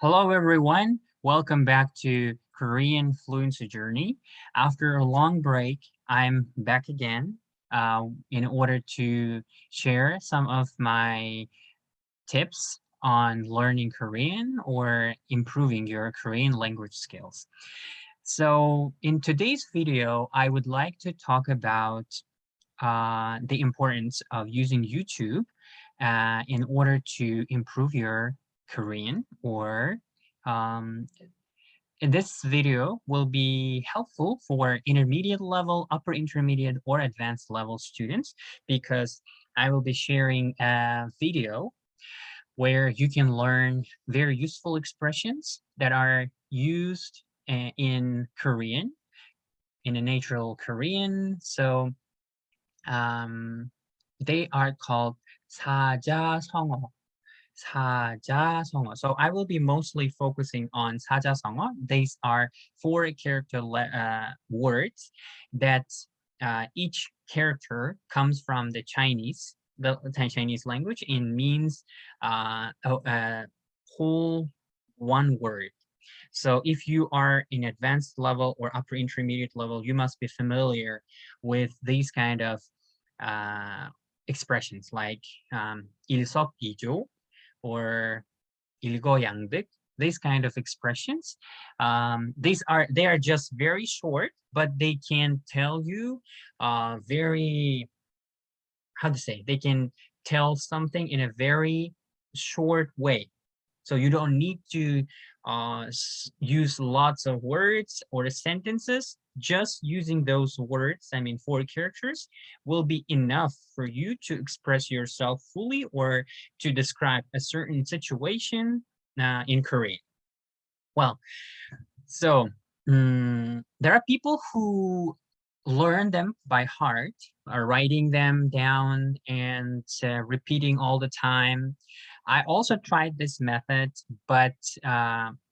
Hello, everyone. Welcome back to Korean Fluency Journey. After a long break, I'm back again in order to share some of my tips on learning Korean or improving your Korean language skills. So in today's video, I would like to talk about the importance of using YouTube in order to improve your Korean or um, in this video will be helpful for intermediate level, upper intermediate, or advanced level students because I will be sharing a video where you can learn very useful expressions that are used in Korean, in a natural Korean. So um, they are called 사자성어. 사자성어. So I will be mostly focusing on 사자성어. These are four character words that each character comes from the Chinese language and means a whole one word. So if you are in advanced level or upper intermediate level, you must be familiar with these kind of uh, expressions like 일석이조 or 일거양득, these kind of expressions. They are just very short, but they can tell you very, how to say, they can tell something in a very short way. So you don't need to use lots of words or sentences. Just using those words, I mean, four characters, will be enough for you to express yourself fully or to describe a certain situation in Korean. Well, so there are people who learn them by heart, writing them down and repeating all the time. I also tried this method, but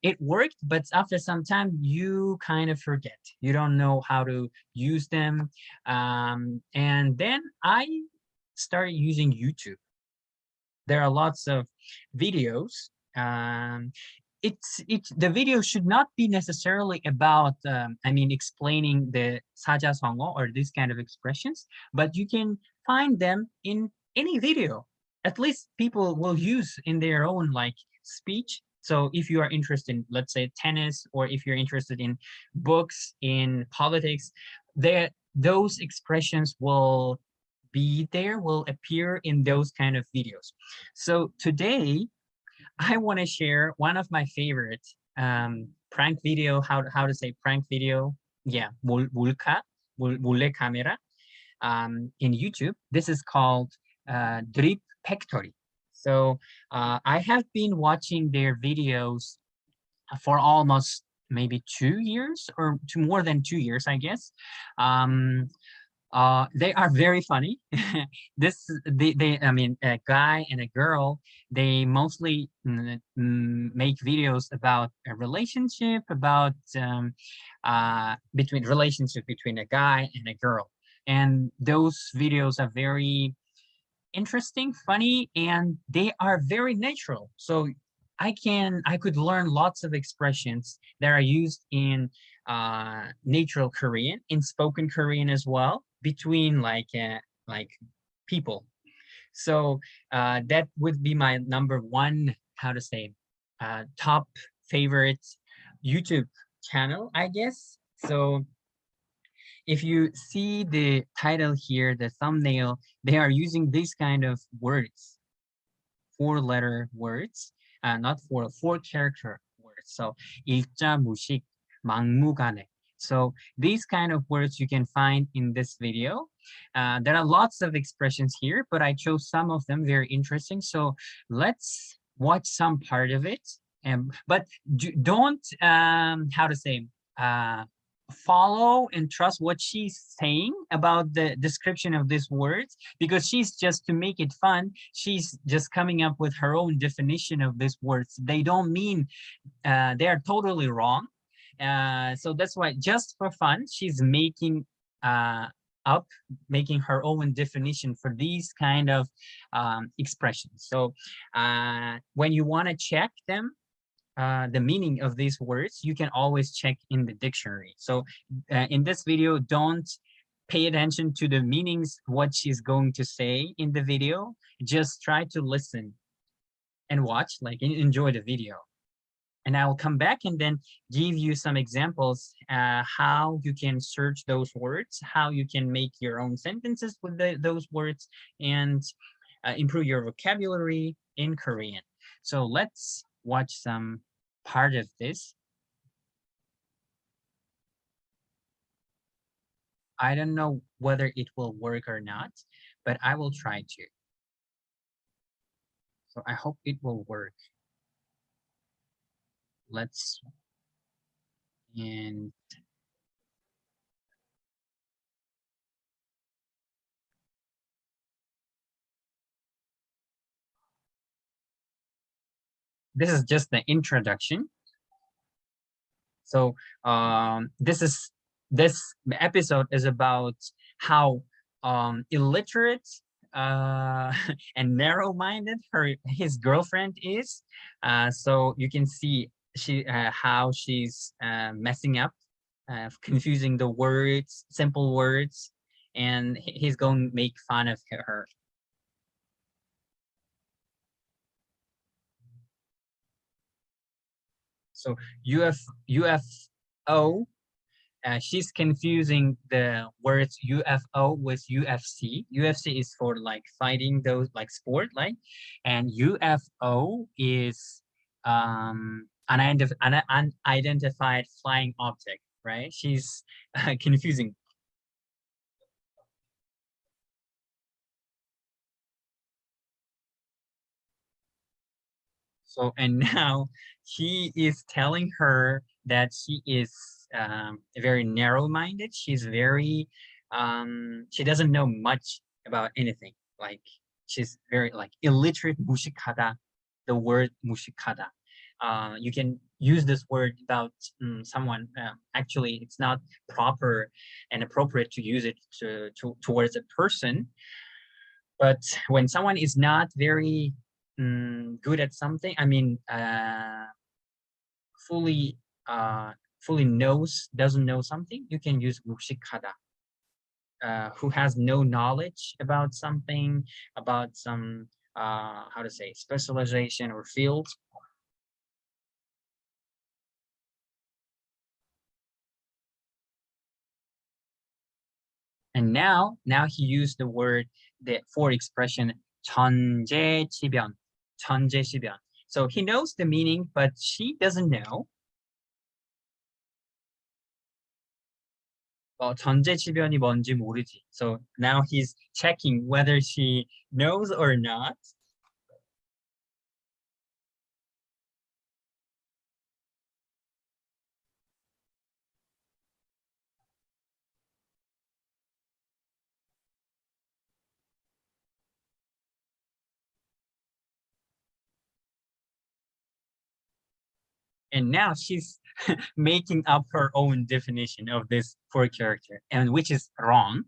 it worked. But after some time, you kind of forget. You don't know how to use them. And then I started using YouTube. There are lots of videos. The video should not be necessarily about I mean explaining the 사자성어 or this kind of expressions, but you can find them in any video. At least people will use in their own like speech. So if you are interested in, let's say, tennis, or if you're interested in books, in politics, those expressions will appear in those kind of videos. So today I want to share one of my favorite prank video, how to say prank video. Yeah, 몰래 camera in YouTube. This is called Drip Factory. So I have been watching their videos for almost maybe 2 years or to more than 2 years, I guess. Um, they are very funny. I mean, a guy and a girl, they mostly make videos about a relationship, about between relationship between a guy and a girl. And those videos are very interesting, funny, and they are very natural. So I could learn lots of expressions that are used in natural Korean, in spoken Korean as well, between like people. So that would be my number one, how to say, top favorite YouTube channel, I guess. So if you see the title here, the thumbnail, they are using these kind of words, four-letter words, not four-character words. So 일자 무식, 막무가내. So these kind of words you can find in this video. There are lots of expressions here, but I chose some of them very interesting. So let's watch some part of it. But don't, how to say, follow and trust what she's saying about the description of these words, because she's just, to make it fun, she's just coming up with her own definition of these words. They don't mean they are totally wrong. So that's why, just for fun, she's making making her own definition for these kind of expressions. So when you want to check them, the meaning of these words, you can always check in the dictionary. So in this video, don't pay attention to the meanings, what she's going to say in the video. Just try to listen and watch, like enjoy the video. And I will come back and then give you some examples how you can search those words, how you can make your own sentences with those words, and improve your vocabulary in Korean. So let's watch some part of this. I don't know whether it will work or not, but I will try to. So I hope it will work. Let's, and this is just the introduction. So this episode is about how illiterate and narrow-minded his girlfriend is. So you can see how she's messing up, confusing the words, simple words, and he's going to make fun of her. So UFO, she's confusing the words UFO with UFC. UFC is for like fighting, those like sport, like, and UFO is unidentified flying object, right? She's confusing. So, and now he is telling her that she is very narrow-minded. She's very, she doesn't know much about anything. Like, she's very like illiterate, 무식하다, the word 무식하다. You can use this word about someone. Actually, it's not proper and appropriate to use it towards a person. But when someone is not very good at something, I mean, fully fully doesn't know something, you can use 무식하다. Who has no knowledge about something, about some how to say, specialization or field. And now he used the word, the for expression 천재지변, 천재지변. So he knows the meaning, but she doesn't know. 천재지변이 뭔지 모르지. So now he's checking whether she knows or not. And now she's making up her own definition of this for character, and which is wrong.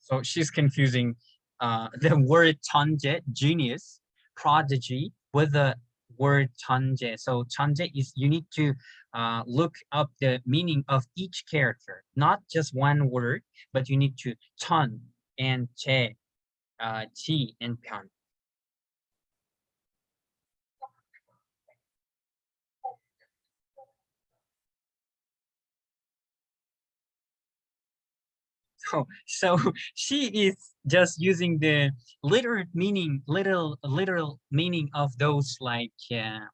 So she's confusing the word 천재, genius, prodigy, with the word 천재. So 천재 is, you need to look up the meaning of each character, not just one word, but you need to 천 and 재, 지 and 편. So she is just using the literal meaning of those like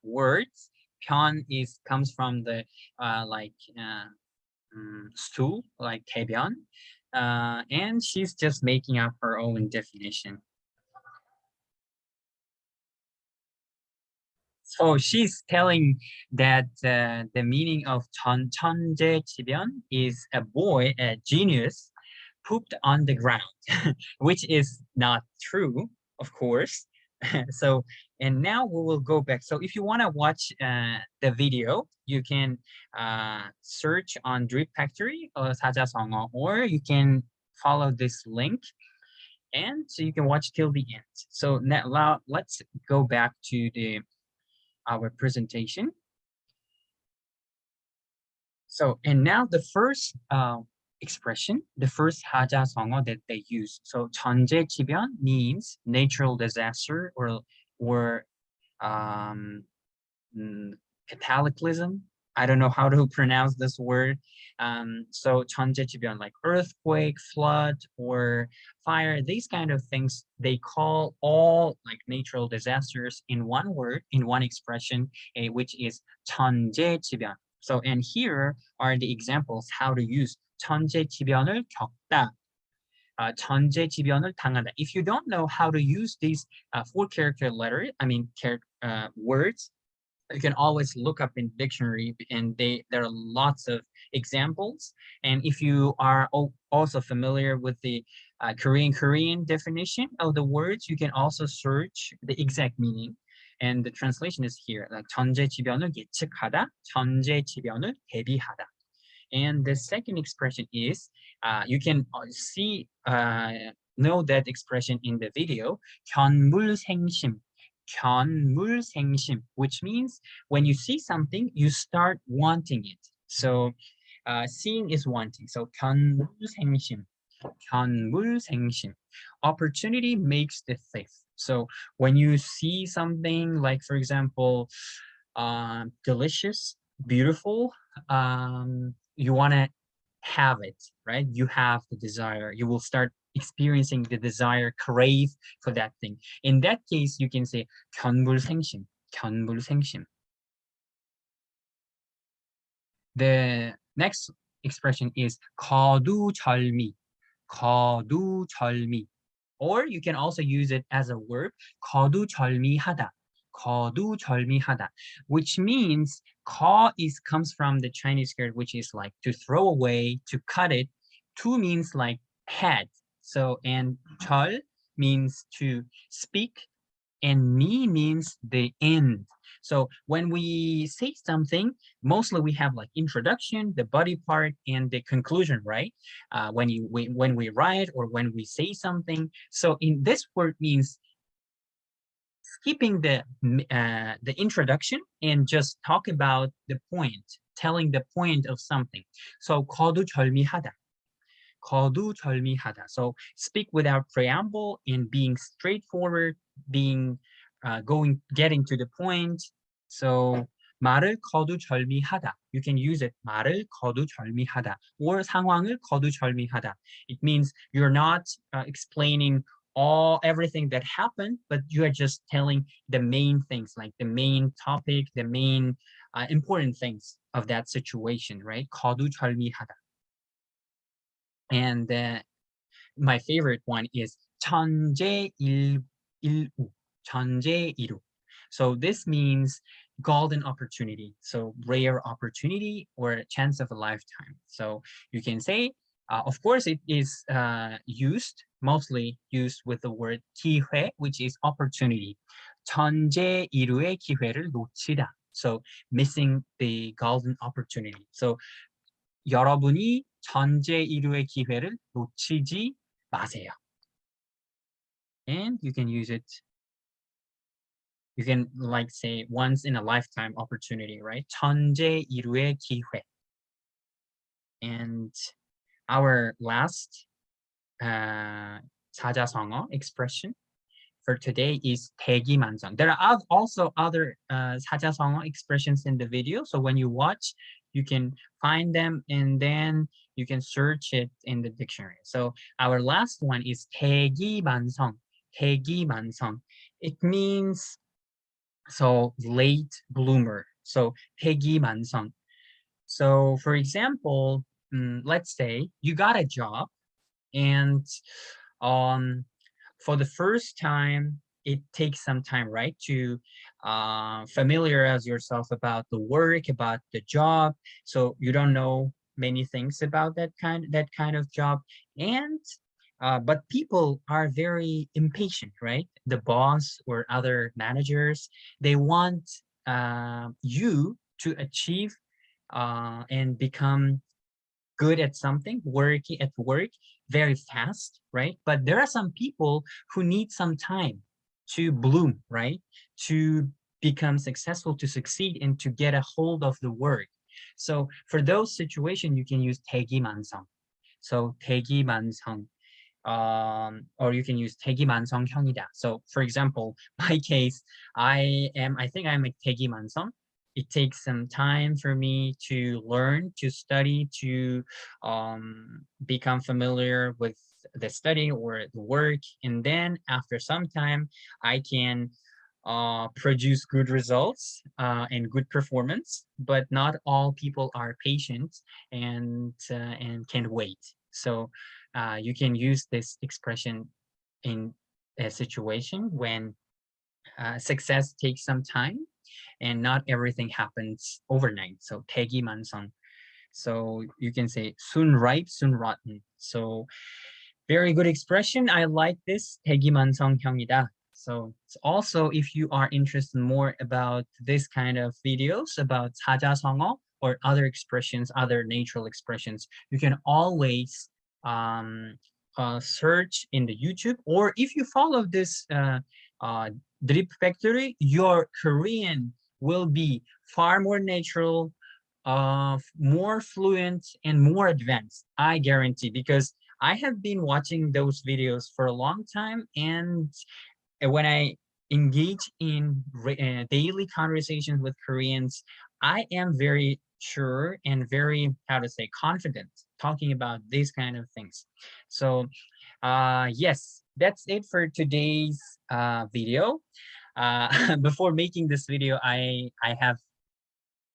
words. Pyeon is comes from the stool, like 대변, and she's just making up her own definition. So she's telling that the meaning of 천재지변 is a boy, a genius, pooped on the ground, which is not true, of course. So, and now we will go back. So if you want to watch the video, you can search on Drip Factory or 사자성어, or you can follow this link And so you can watch till the end. So now let's go back to our presentation. So, and now the first expression, the first 하자성어 that they use. So 천재지변 means natural disaster or um, cataclysm. I don't know how to pronounce this word. So 천재지변, like earthquake, flood, or fire, these kind of things, they call all like natural disasters in one word, in one expression, which is 천재지변. So, and here are the examples how to use 천재지변을 겪다. 천재지변을 당하다. If you don't know how to use these 4-character letters, words, you can always look up in dictionary, and there are lots of examples. And if you are also familiar with the Korean definition of the words, you can also search the exact meaning. And the translation is here, like 천재지변을 예측하다, 천재지변을 대비하다. And the second expression is, you can know that expression in the video, 견물생심. 견물생심, which means when you see something, you start wanting it. So seeing is wanting. So 견물생심. 견물생심. Opportunity makes the thief. So when you see something like, for example, delicious, beautiful, you want to have it, right? You have the desire. You will start experiencing the desire, crave for that thing. In that case, you can say 견물생심, 견물생심. The next expression is 거두절미, 거두절미. Or you can also use it as a verb, 거두절미하다, 거두절미하다, which means comes from the Chinese word, which is like to throw away, to cut it. Tu means like head. So, and 절 means to speak, and mi means the end. So when we say something, mostly we have like introduction, the body part, and the conclusion, right? When we write or when we say something. So in this word means skipping the introduction and just talk about the point, telling the point of something. So 거두절미하다. 거두절미하다. So speak without preamble and being straightforward, being getting to the point. So 말을 거두절미하다. You can use it. 말을 거두절미하다 or 상황을 거두절미하다. It means you're not explaining everything that happened, but you are just telling the main things, like the main topic, the main important things of that situation, right? 거두절미하다. And my favorite one is 천재일우, 천재일우. So this means golden opportunity, so rare opportunity or a chance of a lifetime. So you can say, of course, it is mostly used with the word 기회, which is opportunity. 천재일우의 기회를 놓치다. So missing the golden opportunity. So 여러분이 천재일우의 기회를 놓치지 마세요. And you can use it. You can like say once in a lifetime opportunity, right? 천재일우의 기회. And our last 사자성어 expression for today is 대기만성. There are also other 사자성어 expressions in the video. So when you watch, you can find them and then you can search it in the dictionary. So our last one is 대기만성. 대기만성. It means late bloomer. So 대기만성. So for example, let's say you got a job and for the first time, it takes some time, right, to familiarize yourself about the work, about the job. So you don't know many things about that kind of job, and but people are very impatient, right? The boss or other managers, they want you to achieve and become good at something, working at work very fast, right? But there are some people who need some time to bloom, right? To become successful, to succeed, and to get a hold of the work. So for those situations, you can use 대기만성. So 대기만성, or you can use 대기만성형이다. So for example, my case, I think I'm a 대기만성. It takes some time for me to learn, to study, to become familiar with the study or the work. And then after some time, I can produce good results and good performance. But not all people are patient and can wait. So you can use this expression in a situation when success takes some time and not everything happens overnight. So 대기만성. So you can say soon ripe, soon rotten. So very good expression. I like this. 대기만성형이다. So also, if you are interested more about this kind of videos about 사자성어 or other expressions, other natural expressions, you can always search in the YouTube, or if you follow this Drip Factory, your Korean will be far more natural, more fluent, and more advanced. I guarantee, because I have been watching those videos for a long time, and when I engage in daily conversations with Koreans, I am very sure and very, how to say, confident talking about these kind of things. So yes, that's it for today's video. Before making this video, I have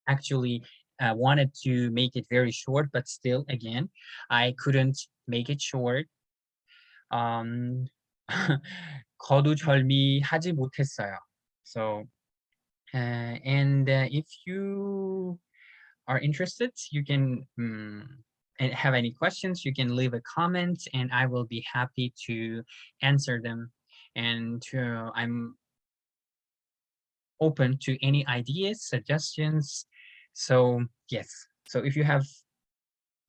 actually wanted to make it very short, but still, again, I couldn't make it short. 거두절미하지 못했어요. So, if you are interested, you can and have any questions, you can leave a comment, and I will be happy to answer them. And I'm open to any ideas, suggestions. So yes, so if you have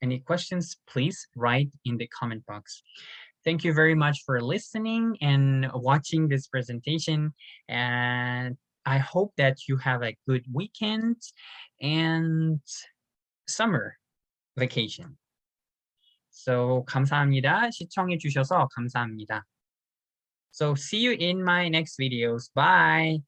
any questions, please write in the comment box. Thank you very much for listening and watching this presentation. And I hope that you have a good weekend and summer vacation. So 감사합니다. 시청해 주셔서 감사합니다. So see you in my next videos. Bye.